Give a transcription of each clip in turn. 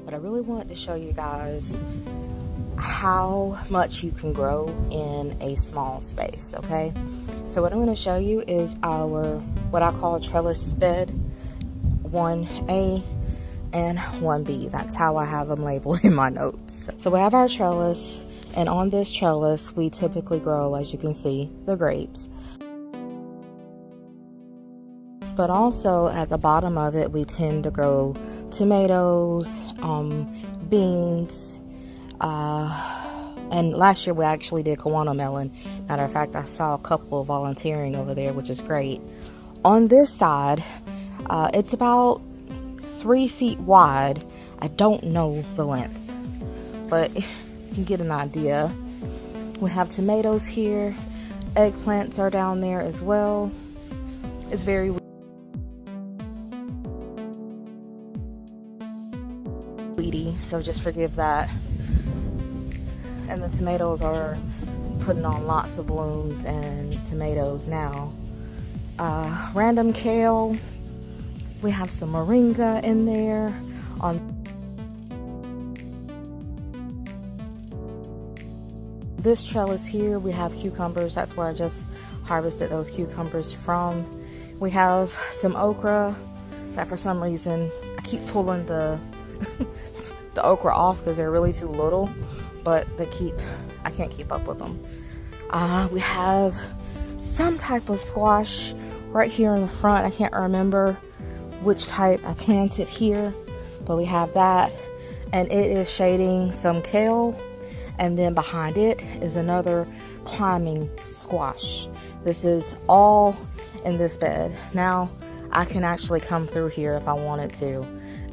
but I really wanted to show you guys how much you can grow in a small space. Okay, so what I'm going to show you is our what I call trellis bed 1A and 1B. That's how I have them labeled in my notes. So we have our trellis, and on this trellis we typically grow, as you can see, the grapes. But also at the bottom of it we tend to grow tomatoes, beans, and last year we actually did Kiwana melon. Matter of fact, I saw a couple volunteering over there, which is great. On this side, it's about 3 feet wide. I don't know the length, but you can get an idea. We have tomatoes here. Eggplants are down there as well. It's very weedy, so just forgive that. And the tomatoes are putting on lots of blooms and tomatoes now. Random kale. We have some moringa in there. On this trellis here, we have cucumbers. That's where I just harvested those cucumbers from. We have some okra that for some reason I keep pulling the the okra off because they're really too little, but I can't keep up with them. We have some type of squash right here in the front. I can't remember which type I planted here, but we have that, and it is shading some kale, and then behind it is another climbing squash. This is all in this bed. Now I can actually come through here if I wanted to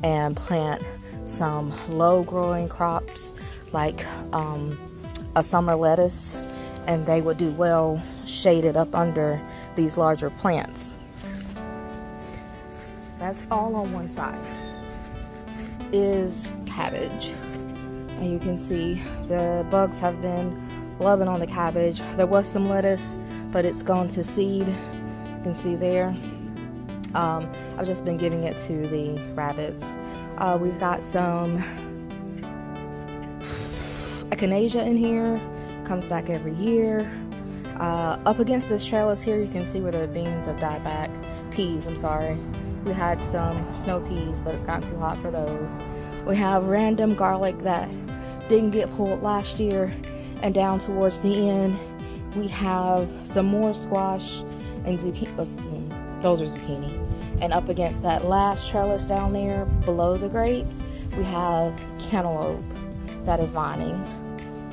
and plant some low growing crops like a summer lettuce, and they would do well shaded up under these larger plants. That's all on one side is cabbage, and you can see the bugs have been loving on the cabbage. There was some lettuce, but it's gone to seed. You can see there. I've just been giving it to the rabbits. We've got some echinacea in here, comes back every year. Up against this trellis here, you can see where the beans have died back. Peas, I'm sorry. We had some snow peas, but it's gotten too hot for those. We have random garlic that didn't get pulled last year, and down towards the end we have some more squash and zucchini. Those are zucchini. And up against that last trellis down there below the grapes, we have cantaloupe that is vining.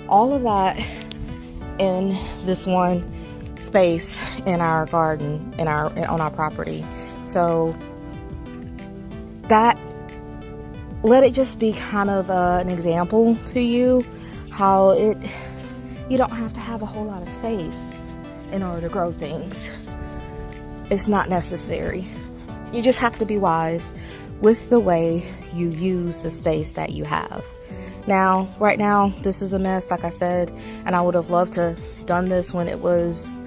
All of that in this one space in our garden, on our property. So that, let it just be kind of an example to you how you don't have to have a whole lot of space in order to grow things. It's not necessary. You just have to be wise with the way you use the space that you have. Now, right now, this is a mess, like I said, and I would have loved to have done this when it was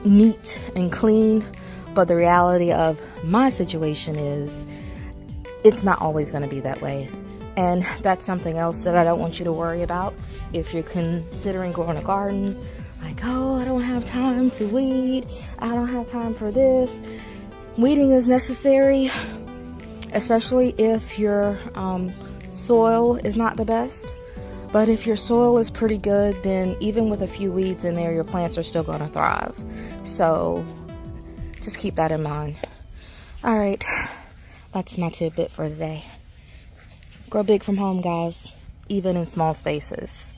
neat and clean, but the reality of my situation is it's not always going to be that way. And that's something else that I don't want you to worry about if you're considering growing a garden. Like, oh, I don't have time to weed, I don't have time for this. Weeding is necessary, especially if your soil is not the best. But if your soil is pretty good, then even with a few weeds in there, your plants are still going to thrive. So just keep that in mind. All right, that's my tidbit for today. Grow big from home, guys, even in small spaces.